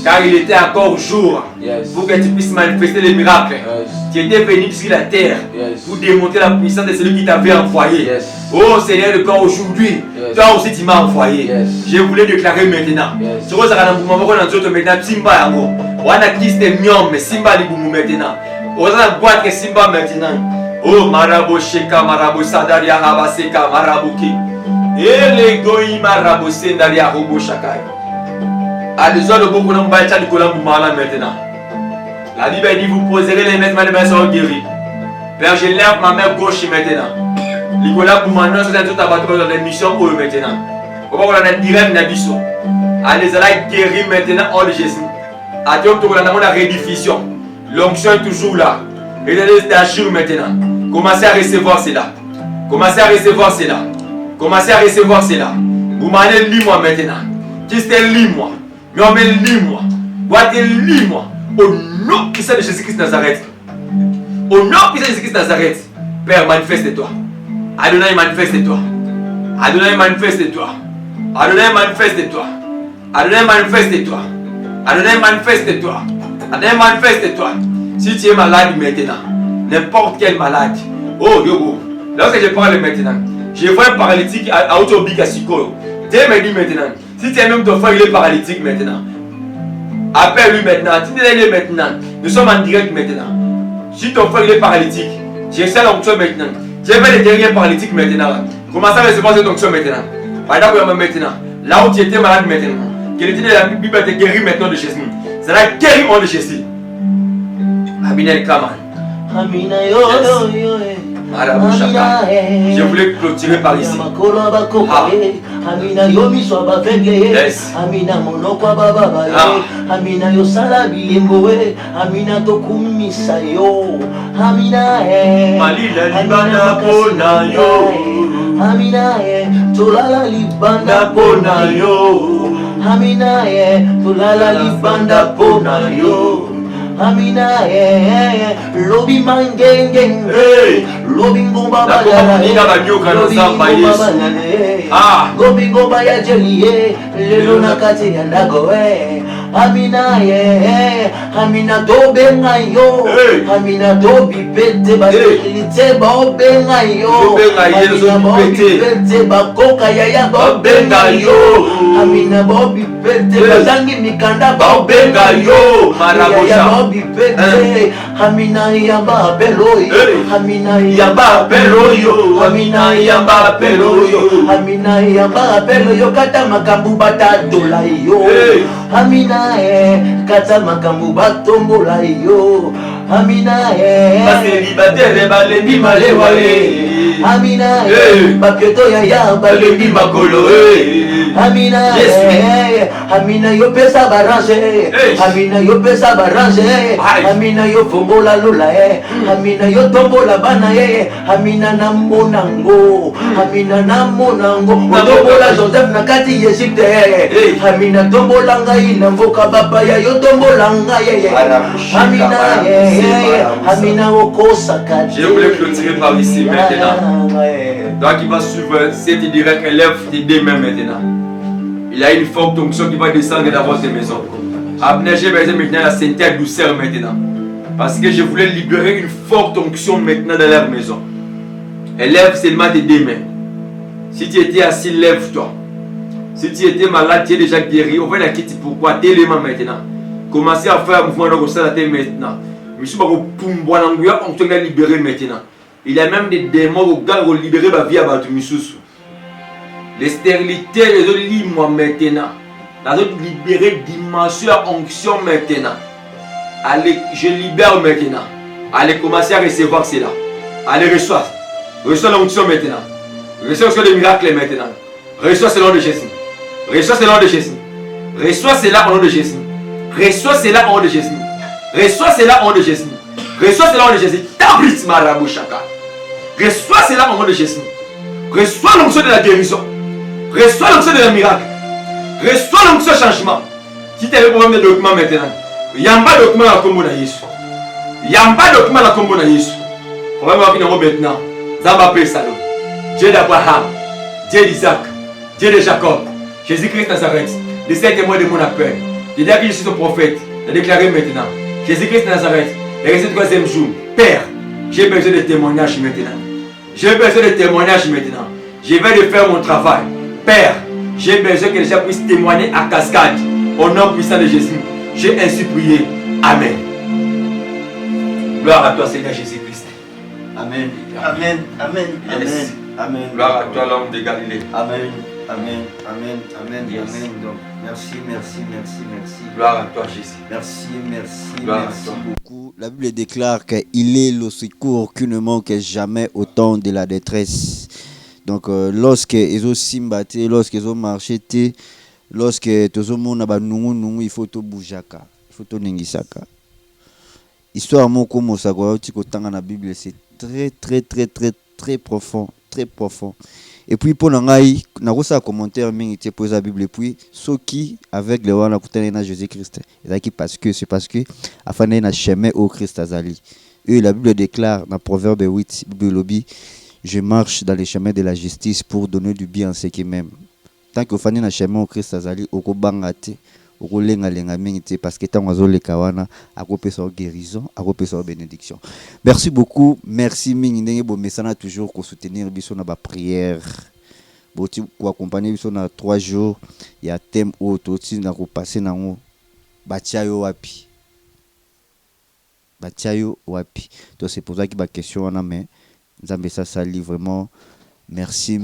Car il était encore jour pour que tu puisses manifester les miracles. Tu étais venu sur la terre pour démontrer la puissance de celui qui t'avait envoyé. Oh Seigneur, le corps aujourd'hui, toi aussi tu m'as envoyé. Je voulais déclarer maintenant. Tu vois, ça va dans le maintenant, Simba Yango. On a qui c'est miam, mais Simba Liboumou maintenant. On a boîte que Simba maintenant. Oh Marabo Sheka, Marabo Sadaria Rabaseka, Maraboki. Et les goïs Marabo Sendaria Robo Shakai. Alléluia, le bon qu'on va être du Colambo maintenant. La Bible dit vous poserez les mains sur guéri. Père, je lève ma main gauche maintenant. Nicolas Boumano, c'est tout abattu dans l'émission pour eux maintenant. Comment on a direct Nabiso. Allez, allez guérir maintenant hors de Jésus. À Dieu, on a la rediffusion. L'onction est toujours là. Et d'agir maintenant. Commencez à recevoir cela. Commencez à recevoir cela. Commencez à recevoir cela. Vous m'allez lis-moi maintenant. Qui c'est lis-moi? Mais on met lis-moi. Boîte lis-moi. Au nom puissant de Jésus-Christ Nazareth. Au nom puissant de Jésus-Christ Nazareth. Père, manifeste-toi. Adonai, manifeste-toi. Adonai, manifeste-toi. Adonai, manifeste-toi. Adonai, manifeste-toi. Adonai, manifeste-toi. Adonai, manifeste-toi. Si tu es malade maintenant, n'importe quelle maladie. Oh, yo, lorsque je parle maintenant, je vois un paralytique à Autobikasiko. Dieu me dit maintenant, si tu es même ton frère, il est paralytique maintenant. Appelle-lui maintenant, dis-le maintenant. Nous sommes en direct maintenant. Si ton frère il est paralytique, j'ai ça l'onction maintenant. J'ai fait les derniers paralytiques maintenant. Commencez à recevoir cette onction maintenant. Maintenant, là où tu étais malade maintenant, que le titre de la Bible te guérit maintenant de Jésus. Ça va guérir de Jésus. Aminel Kaman. Je voulais clôturer par ici. Amina yomi swaba vegeye. Amina monokwa baba Amina yosala bilembowe. Amina tokumisa yo. Amina Malila libana pona yo. Amina tolala libanda pona yo. Amina tolala libanda pona yo. Amina lobi mangenge lobi ngomba bala gobi ngomba ya jelie lelo nakati ya ndago Amina Amina dobenga yo Amina dobi pete ba elite ba obenga yo Amina bobi pete ba koka ya obenga yo Amina bobi pete ba zangi mikanda ba obenga yo Marabosha Bipete, Amina yamba peloyo, Amina yamba peloyo, Amina yamba peloyo, Amina yamba peloyo, kata makambu batatola yo, Amina kata makambu batombola yo, Amina baseli batere balebi malewa Amina bakyoto ya balebi makolo Amina Amina yo pesa barrange Amina yo pesa barrange Amina yo fombola lula Amina yo tombola bana Amina namonango Amina namonango Tombola Joseph nakati Yesite Amina tombola ngai na mboka baba ya yo tombola ngai Amina Amina okosa kati. Je voulais clôturer par ici maintenant. Toi qui vas suivre cette direct, élève tes deux mains maintenant. Il y a une forte onction qui va descendre dans votre maison. J'ai besoin maintenant la sainteté douceur maintenant. Parce que je voulais libérer une forte onction maintenant dans leur maison. Élève seulement tes deux mains. Si tu étais assis, lève-toi. Si tu étais malade, tu es déjà guéri. On va la quitter pourquoi? Tes les mains maintenant. Commencez à faire un mouvement de ressort maintenant. Monsieur Baroumboananguya, on te libéré maintenant. Il y a même des démons au gars qui ont libéré ma vie à Batumisusu. Les stérilités, les autres libres maintenant. Les autres libérés dimension onction maintenant. Allez, je libère maintenant. Allez, commencer à recevoir cela. Allez, reçois. Reçois l'onction maintenant. Reçois le miracle maintenant. Reçois cela au nom de Jésus. Reçois cela au nom de Jésus. Reçois cela au nom de Jésus. Reçois cela au nom de Jésus. Reçois cela au nom de Jésus. Reçois cela au nom de Jésus. Tabrit Marabouchaka. Reçois cela au nom de Jésus. Reçois l'onction de la guérison. Reçois l'onction de miracle. Reçois l'onction de changement. Si tu as un problème de document maintenant, il n'y a pas de document à Combo na Yesu. Il n'y a pas de document à Combo na Yesu. Problème à venir maintenant. Zamba Pesalo. Dieu d'Abraham, Dieu d'Isaac, Dieu de Jacob, Jésus-Christ Nazareth, le Saint témoin de mon appel. Je dis que je suis ton prophète. Je déclaré maintenant. Jésus-Christ Nazareth, le troisième jour. Père, j'ai besoin de témoignages maintenant. J'ai besoin de témoignages maintenant. Je vais de faire mon travail. Père, j'ai besoin que les gens puissent témoigner à cascade. Au nom puissant de Jésus, j'ai ainsi prié. Amen. Gloire à toi, Seigneur Jésus-Christ. Amen. Amen. Amen. Yes. Amen. Gloire à toi, l'homme de Galilée. Amen. Amen. Amen. Amen. Yes. Amen. Donc, merci. Gloire à toi, Jésus. Merci. Gloire Merci à toi. beaucoup. La Bible déclare qu'il est le secours qui ne manque jamais au temps de la détresse. Donc, lorsque ils ont simbaté, lorsque ils ont marché, lorsque tout le monde a nungu, il faut tout boujaka, il faut tout ningisaka. Histoire mon comme ça quoi, tu dans la Bible, c'est très profond, très profond. Et puis pour nangai, na rosa commentaire mingi te pose la Bible et puis ceux qui avec les wana kutana na Jésus-Christ, c'est parce que afin na chemin au Christ azali. Et la Bible déclare dans Proverbe 8, Bible lobby, je marche dans les chemins de la justice pour donner du bien à ceux qui m'aiment. Tant que fani na chemin au Christ azali okobangate okolenga mingi parce que tant ozo le kawana akopesa guérison akopesa bénédiction. Merci beaucoup, merci mingi ndenge bo mesana toujours ko soutenir biso na ba prière. Boti ko accompagner biso na 3 jours ya thème o toti na ko passer nango batiayo wapi. Donc c'est pour ça que ma question on a mais Nzambe ça lit vraiment. Merci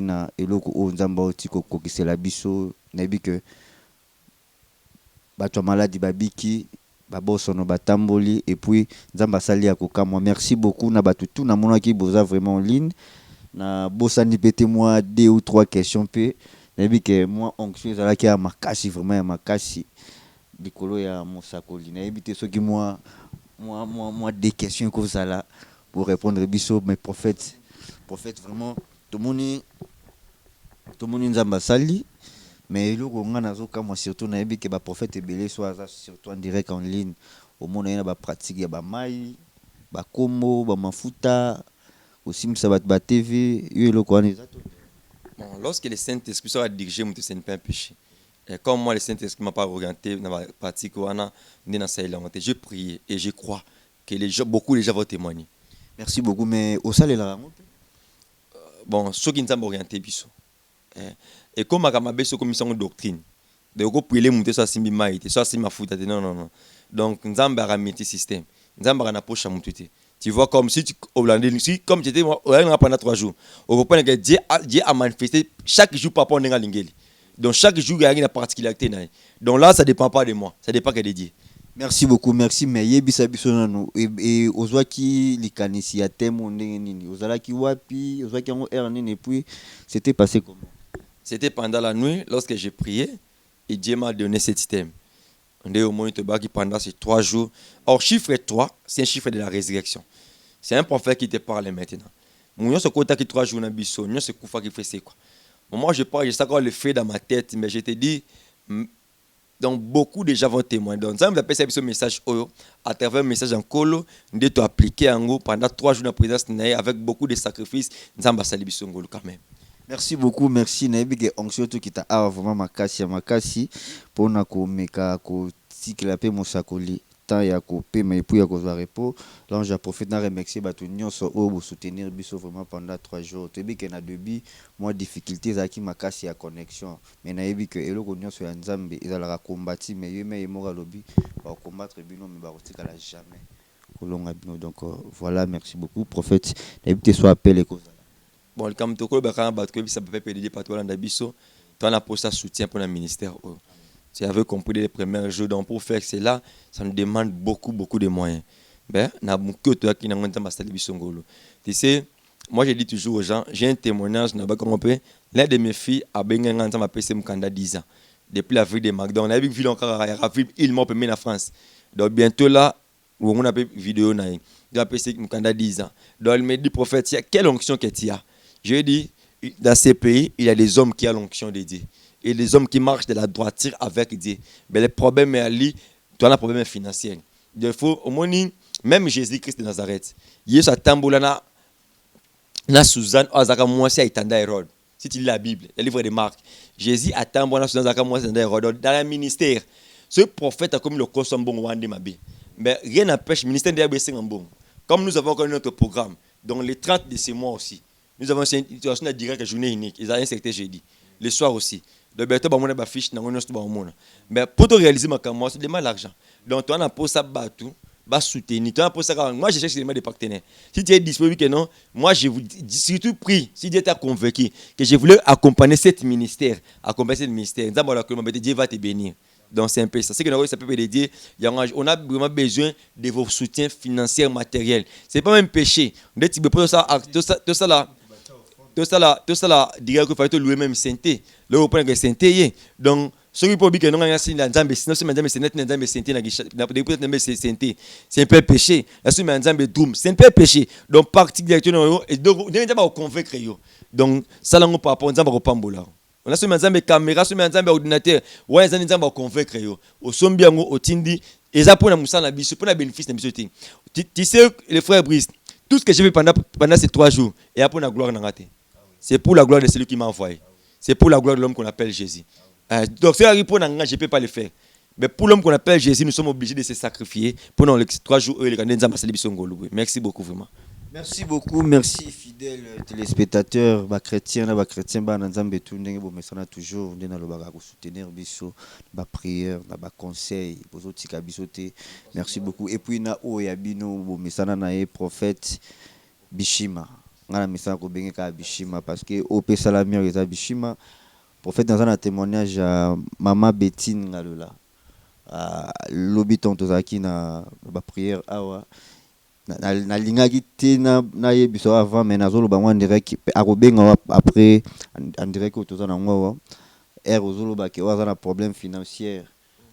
na eloko o Nzamba oti ko kokisela biso na bi que bato maladi babiki babosono batamboli et puis Nzamba sali akokamwa. Merci beaucoup na bato tout na mona ki boza vraiment en ligne na bosani pété moi 2 ou 3 questions pe na bi que moi onction ezala ki makasi vraiment ya makasi likolo ya mosakoli na ebité soki moi des questions comme ça là pour répondre biso mes prophètes vraiment tout le monde Nzamba sali mais le gonga nazo kama surtout na yebi ke ba prophète ebele soit surtout en direct en ligne au monde na ba pratique ya ba mai ba kombo ba mafuta aussi msa ba TV yo ko ani zato. Bon, lorsque le Saint-Esprit sera dirigé, ce n'est pas un péché. Et comme moi, le Saint-Esprit m'a pas orienté dans la pratique, je prie et je crois que beaucoup de gens vont témoigner. Merci beaucoup, mais au salle là. Bon, ceux qui ne sont pas orientés, et comme ma c'est comme une doctrine. Donc, on peut les monter soit simbi maïté, soit simbi mafuta. Non. Donc, nous avons un métier système. Nous avons un approche à monter. Tu vois, comme si tu comme j'étais pendant 3 jours. On comprend que Dieu a manifesté chaque jour par rapport à l'ingéli. Donc, chaque jour, il y a une particularité. Donc là, ça ne dépend pas de moi. Ça dépend que de Dieu. Merci beaucoup, merci. Mais yebisa biso nanu et ozwa ki likanisi ya temo ndenge nini ozala ki wapi ozwa ki ngo nini et puis c'était passé comment? C'était pendant la nuit lorsque j'ai prié et Dieu m'a donné ce système. On est au moins qui pendant ces 3 jours. Or chiffre 3, c'est un chiffre de la résurrection. C'est un prophète qui te parle maintenant. Mon ce côté qui 3 jours na biso, nous ce koufa qui fait c'est quoi. Moi je parle, je sais encore le fait dans ma tête mais je te dis donc beaucoup de gens vont témoigner. Donc ça me appelle ce message à travers un message en colo, nous devons appliquer en gros pendant 3 jours de présence avec beaucoup de sacrifices, nous avons sali biso ngolo quand même. Merci beaucoup, merci. Naibige onction tout qui t'a vraiment makasi pour na ko meka ko tiklaper mon sakoli tant ya ko pe mais puis ya ko repos. Là j'ai profité na remercier batu nyonso o bo soutenir biso vraiment pendant 3 jours. Tebi que na debi moi difficultés aki makasi ya connexion. Mais naibi que eloko nyonso ya Nzambe ezala combattre mais yeme yemora lobi ba combattre bino mais ba rotika la jamais. Kolonga bino donc voilà, merci beaucoup prophète. Naibi te soit appelé ko bon, le camtoko bakana batko ça peut pédider partout dans biso toi na poste soutien pour le ministère. Tu avais compris les premiers jours donc pour faire cela ça nous demande beaucoup de moyens. Ben na beaucoup toi qui na nganta masali biso ngolo. Tu sais, moi je dis toujours aux gens, j'ai un témoignage na ba compris l'un de mes filles a benga nganta ma PC mkanda 10 ans depuis la ville de McDonald's. On a vu encore à ville il m'a permis en France. Donc bientôt là où on a fait vidéo na il a PC mkanda 10 ans. Donc il me dit prophète, quelle onction que tu as? Je dis, dans ces pays, il y a des hommes qui ont l'onction de Dieu. Et des hommes qui marchent de la droiture avec Dieu. Mais le problème est ali, tu as un problème financier. Il faut, au moins, même Jésus-Christ de Nazareth, il y a sa tamboula na Suzanne, Azaka Mouassi Aitanda Hérode. Si tu lis la Bible, le livre de Marc, Jésus a tamboula na Suzanne Azaka Mouassi Aitanda Hérode. Dans le ministère, ce prophète a commis le cosson bon Wande Mabé. Mais rien n'empêche, le ministère de l'ABC en bon. Comme nous avons connu notre programme, dans les 30 de ces mois aussi, nous avons une situation de directe journée unique. Ils ont un secteur jeudi. Le soir aussi. Le béton, on a une fiche, on a une. Mais pour te réaliser ma caméra, c'est demande l'argent. Donc, tu as un poste à battre, à soutenir. Tu as un poste à. Moi, je cherche des partenaires. Si tu es disponible, que non, moi, je vous surtout prie, si Dieu t'a convaincu, que je voulais accompagner cet ministère. Accompagner ce ministère. Dieu va te bénir. Donc, c'est un peu ça. C'est que ça peut dire, on a vraiment besoin de vos soutiens financiers, matériels. Ce n'est pas un péché. On dit, tout ça là. Tout ça là, dire qu'il faut louer même santé. Là, on prend que santé. Donc, ce qui peut dire que non, c'est un peu péché. C'est un peu péché. Donc, partie directement, et donc, on va convaincre. Donc, ça, on va pas pambola. On a ce des caméras, des ordinateurs. Ouais, on va convaincre. Au sombian, au tindi, et ça pour la biche, pour le bénéfice de la. Tu sais, les frères Brice, tout ce que j'ai fait pendant ces 3 jours, et après la gloire n'a raté. C'est pour la gloire de celui qui m'a envoyé. C'est pour la gloire de l'homme qu'on appelle Jésus. Donc, si je ne peux pas le faire. Mais pour l'homme qu'on appelle Jésus, nous sommes obligés de se sacrifier pendant les 3 jours. Merci beaucoup, vraiment. Merci beaucoup, merci fidèles téléspectateurs, chrétiens, chrétiens, toujours soutenir biso, prière, conseil, merci beaucoup. Et puis na o ya bino mesana na prophète Bishima. Ngana mesana ko bengeka Bishima parce que au Pesalamir eza Bishima. Prophète dans un témoignage à Mama Bettine ngalola. Lobi tontozaki na prière awa. Na lingaki te na yebiso avant mais nazoloba mwa direct akobenga après en direct otoza na ngwa ozoloba ke waza na problème financier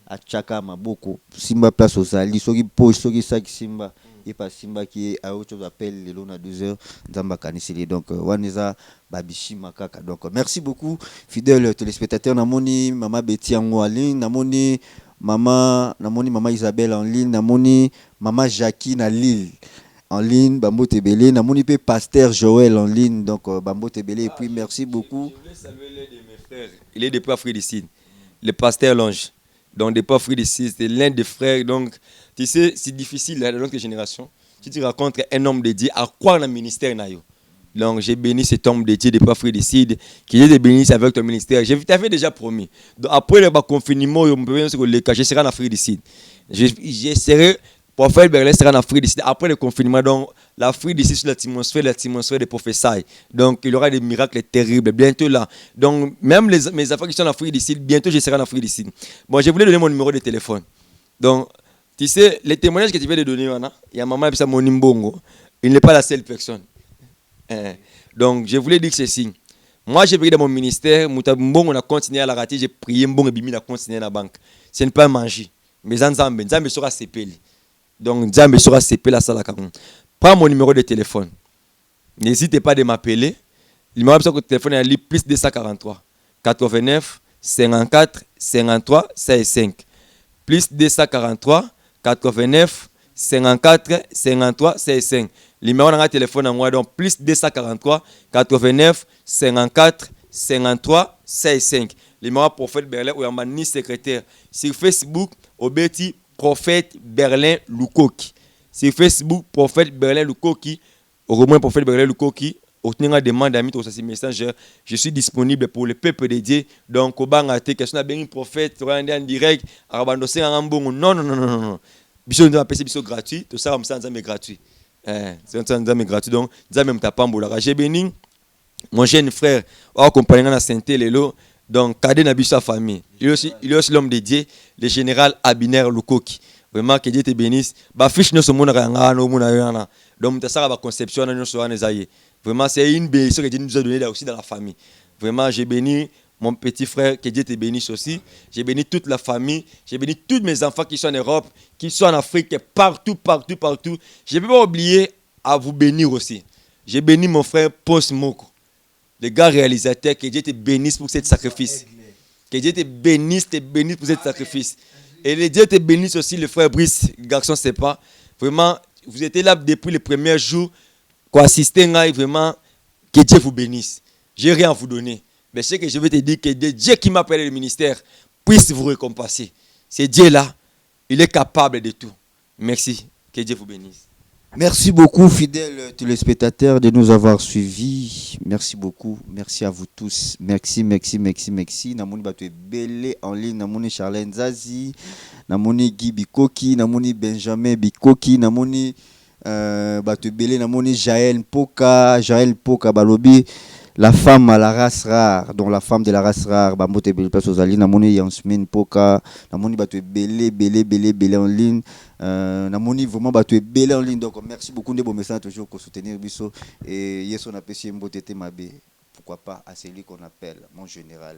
achaka maboko simba place osali soki poche soki saki simba et pas simba qui a autre chose appelle le lona 12h nzamba kanisili donc waneza babishima kaka donc merci beaucoup fidèles téléspectateurs namoni mama Betty en ligne namoni Maman Isabelle en ligne, namoni maman Jackie na Lille en ligne, Bambo Tebele, namoni pe pasteur Joël en ligne, donc Bambo Tebele et puis merci beaucoup. Je voulais saluer l'un de mes frères, il est depuis Afrique du Sud, le pasteur Lange, donc depuis Afrique du Sud, c'est l'un des frères, donc tu sais c'est difficile dans notre génération, si tu racontes un homme de Dieu, à quoi le ministère n'a eu. Donc, j'ai béni cet homme de Dieu de Afrique du Sud, qui est béni avec ton ministère. Je t'avais déjà promis. Donc, après le confinement, je serai en Afrique du Sud. Je serai, prophète Berlin sera en Afrique du Sud. Après le confinement, donc, l'Afrique du Sud sur l'atmosphère des prophéties. Donc, il y aura des miracles terribles bientôt là. Donc, même mes affaires qui sont en Afrique du Sud, bientôt je serai en Afrique du Sud. Bon, je voulais donner mon numéro de téléphone. Donc, tu sais, les témoignages que tu viens de donner, il y a maman qui s'appelle Monimbongo. Il n'est pas la seule personne. Donc, je voulais dire ceci. Moi, j'ai prié dans mon ministère. On a continué à la rater. J'ai prié. On a continué à la banque. Ce n'est pas manger. Mais Nzambe sera CP. Donc, Nzambe sera CP la salle à Cameroun. Prends mon numéro de téléphone. N'hésitez pas de m'appeler. Le numéro de téléphone est plus 243 89 54 53 65. Plus 243 89 54 53 65. Le numéro de téléphone en moi donc plus 243 89 54 53 65. Le numéro prophète Berlin ou un secrétaire sur Facebook au Betty prophète Berlin Lukoki. Sur Facebook prophète Berlin Lukoki au romain prophète Berlin Lukoki. Au tenir demande amis aussi message je suis disponible pour le peuple de Dieu donc au bangate question bien prophète en direct arabandoser en bon non biso nous appelle biso gratuit tout ça comme ça c'est gratuit. C'est un gratuit donc même tapambola j'ai béni mon jeune frère accompagné na sainteté lelo donc cadet na biso famille il est aussi l'homme de Dieu le général Abiner Lukoki vraiment que Dieu te bénisse ba fiche no somona nga no mona yana donc ta sara ba conception na so wana zaye vraiment c'est une bénédiction que Dieu nous a donné là aussi dans la famille vraiment j'ai béni mon petit frère, que Dieu te bénisse aussi. J'ai béni toute la famille. J'ai béni tous mes enfants qui sont en Europe, qui sont en Afrique, partout. Je ne peux pas oublier à vous bénir aussi. J'ai béni mon frère Ponce Moko. les gars réalisateurs, que Dieu te bénisse pour ce sacrifice. Que Dieu te bénisse pour ce sacrifice. Et le Dieu te bénisse aussi, le frère Brice, garçon, c'est pas. Vraiment, vous étiez là depuis les premiers jours, quoi, assister, vraiment, que Dieu vous bénisse. Je n'ai rien à vous donner. Mais ce que je veux te dire, que Dieu qui m'a appelé le ministère puisse vous récompenser. C'est Dieu là, il est capable de tout. Merci, que Dieu vous bénisse. Merci beaucoup, fidèles téléspectateurs, de nous avoir suivis. Merci beaucoup. Merci à vous tous. Merci. Namoni Batoué Belé en ligne. Namoni Charlène Zazi. Namoni Guy Bikoki. Namoni Benjamin Bikoki. Namoni Batoué Belé. Namoni Jaël Poka. Balobi. La femme à la race rare, donc la femme de la race rare, Bambote Belé place aux alliés, Namoni Yansmin Poka, Namoni Batoué Belé en ligne, Namoni vraiment Batoué Belé en ligne. Donc merci beaucoup de vos messages toujours pour soutenir Bisso. Et yes, on appelle si Mbotété Mabé, pourquoi pas à celui qu'on appelle mon général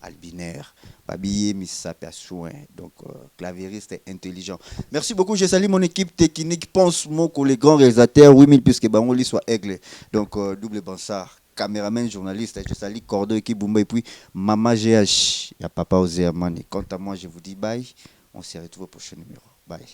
albinaire, Babillé Missapé à soin, donc clavieriste intelligent. Merci beaucoup, je salue mon équipe technique, pense mon les grands réalisateurs, 8000 puisque Bangoli soit aigle, donc double bansard. Caméraman, journaliste, je salue Cordo qui Boumba et puis Mama GH, il y a Papa Ozéamani. Quant à moi, je vous dis bye. On se retrouve au prochain numéro. Bye.